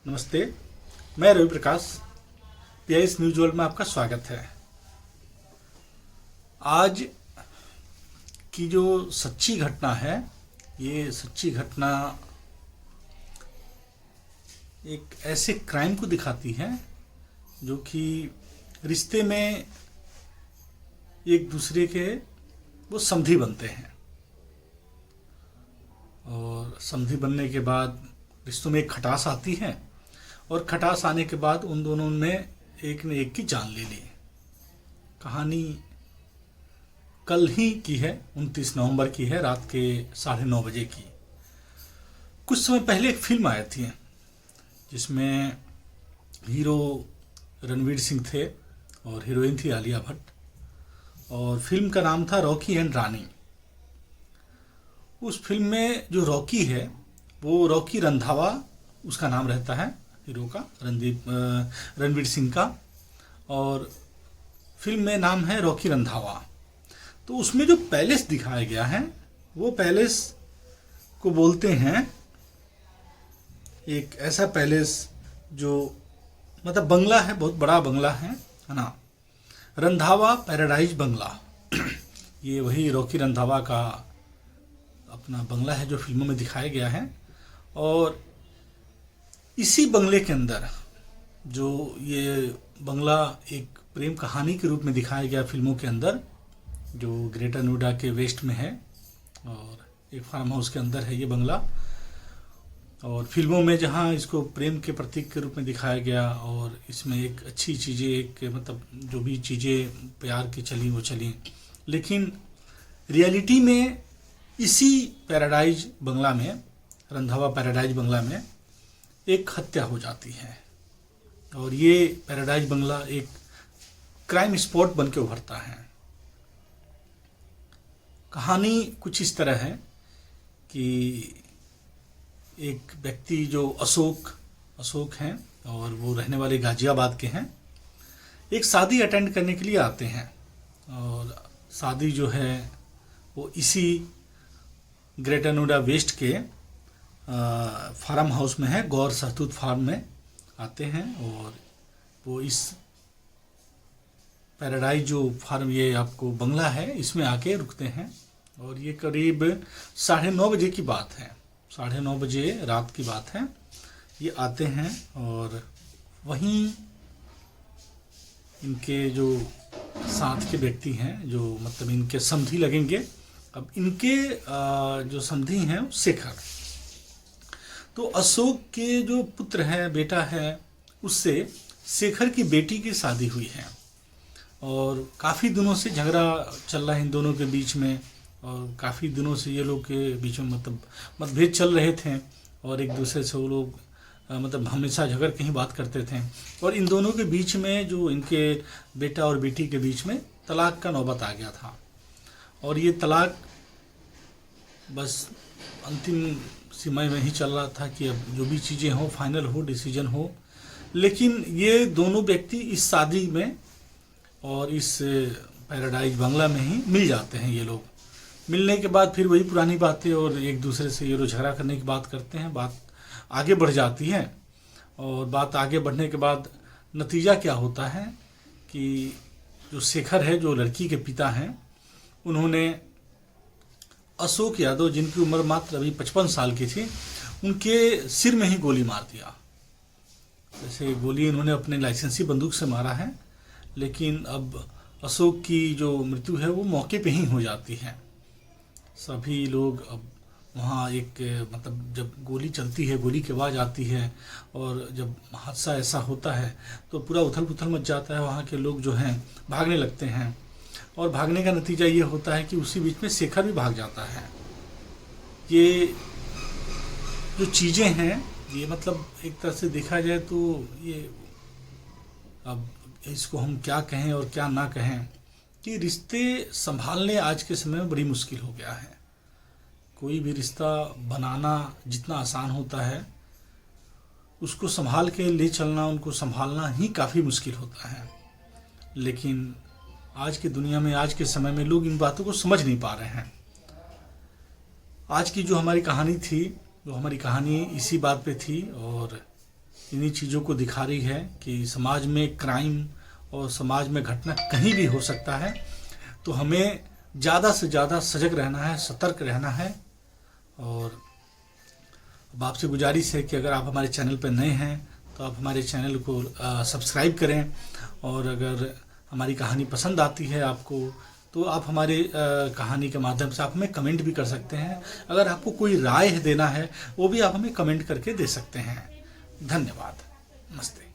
नमस्ते। मैं Ravi Prakash, PIS news world में आपका स्वागत है। आज की जो सच्ची घटना है, ये सच्ची घटना एक ऐसे क्राइम को दिखाती है जो कि रिश्ते में एक दूसरे के वो समधी बनते हैं और समधी बनने के बाद रिश्तों में एक खटास आती है और खटास आने के बाद उन दोनों ने एक ने एक की जान ले ली। कहानी कल ही की है, 29 नवंबर की है, रात के 9:30 बजे की। कुछ समय पहले एक फिल्म आई थी जिसमें हीरो रणवीर सिंह थे और हीरोइन थी आलिया भट्ट और फिल्म का नाम था रॉकी एंड रानी। उस फिल्म में जो रॉकी है वो रॉकी रंधावा उसका नाम रहता है, हीरो का रणवीर सिंह का, और फिल्म में नाम है रॉकी रंधावा। तो उसमें जो पैलेस दिखाया गया है वो पैलेस को बोलते हैं एक ऐसा पैलेस जो मतलब बंगला है, बहुत बड़ा बंगला है ना, रंधावा पैराडाइज बंगला। ये वही रॉकी रंधावा का अपना बंगला है जो फिल्मों में दिखाया गया है। और इसी बंगले के अंदर जो ये बंगला एक प्रेम कहानी के रूप में दिखाया गया फिल्मों के अंदर, जो ग्रेटर नोएडा के वेस्ट में है और एक फार्म हाउस के अंदर है ये बंगला। और फिल्मों में जहाँ इसको प्रेम के प्रतीक के रूप में दिखाया गया और इसमें एक अच्छी चीज़ें, एक मतलब जो भी चीज़ें प्यार की चली वो चली, लेकिन रियलिटी में इसी पैराडाइज बंगला में, रंधावा पैराडाइज बंगला में एक हत्या हो जाती है और ये पैराडाइज बंगला एक क्राइम स्पॉट बन के उभरता है। कहानी कुछ इस तरह है कि एक व्यक्ति जो अशोक हैं और वो रहने वाले गाजियाबाद के हैं, एक शादी अटेंड करने के लिए आते हैं और शादी जो है वो इसी ग्रेटर नोएडा वेस्ट के फार्म हाउस में है, गौर सहतूत फार्म में आते हैं और वो इस पैराडाइज जो फार्म ये आपको बंगला है इसमें आके रुकते हैं। और ये करीब 9:30 बजे की बात है, 9:30 बजे रात की बात है। ये आते हैं और वहीं इनके जो साथ के व्यक्ति हैं, जो मतलब इनके समधी लगेंगे, अब इनके जो समधी हैं शेखर, तो अशोक के जो पुत्र है, बेटा है, उससे शेखर की बेटी की शादी हुई है और काफ़ी दिनों से झगड़ा चल रहा है इन दोनों के बीच में और काफ़ी दिनों से ये लोग के बीच में मतलब मतभेद चल रहे थे और एक दूसरे से वो लोग मतलब हमेशा झगड़ के ही बात करते थे। और इन दोनों के बीच में जो इनके बेटा और बेटी के बीच में तलाक का नौबत आ गया था और ये तलाक बस अंतिम सीमा में ही चल रहा था कि अब जो भी चीज़ें हो फाइनल हो, डिसीजन हो। लेकिन ये दोनों व्यक्ति इस शादी में और इस पैराडाइज बंगला में ही मिल जाते हैं। ये लोग मिलने के बाद फिर वही पुरानी बातें और एक दूसरे से ये लोग झगड़ा करने की बात करते हैं, बात आगे बढ़ जाती है। और बात आगे बढ़ने के बाद नतीजा क्या होता है कि जो शेखर है, जो लड़की के पिता हैं, उन्होंने अशोक यादव, जिनकी उम्र मात्र अभी 55 साल की थी, उनके सिर में ही गोली मार दिया। जैसे गोली इन्होंने अपने लाइसेंसी बंदूक से मारा है, लेकिन अब अशोक की जो मृत्यु है वो मौके पे ही हो जाती है। सभी लोग अब वहाँ एक मतलब जब गोली चलती है, गोली की आवाज़ आती है और जब हादसा ऐसा होता है तो पूरा उथल पुथल मच जाता है। वहाँ के लोग जो हैं भागने लगते हैं और भागने का नतीजा ये होता है कि उसी बीच में शेखर भी भाग जाता है। ये जो चीज़ें हैं ये मतलब एक तरह से देखा जाए तो ये अब इसको हम क्या कहें और क्या ना कहें कि रिश्ते संभालने आज के समय में बड़ी मुश्किल हो गया है। कोई भी रिश्ता बनाना जितना आसान होता है, उसको संभाल के ले चलना, उनको संभालना ही काफ़ी मुश्किल होता है। लेकिन आज की दुनिया में, आज के समय में लोग इन बातों को समझ नहीं पा रहे हैं। आज की जो हमारी कहानी थी, जो हमारी कहानी इसी बात पे थी और इन्हीं चीज़ों को दिखा रही है कि समाज में क्राइम और समाज में घटना कहीं भी हो सकता है। तो हमें ज़्यादा से ज़्यादा सजग रहना है, सतर्क रहना है। और अब आपसे गुजारिश है कि अगर आप हमारे चैनल पर नए हैं तो आप हमारे चैनल को सब्सक्राइब करें, और अगर हमारी कहानी पसंद आती है आपको तो आप हमारे कहानी के माध्यम से आप हमें कमेंट भी कर सकते हैं। अगर आपको कोई राय देना है वो भी आप हमें कमेंट करके दे सकते हैं। धन्यवाद। नमस्ते।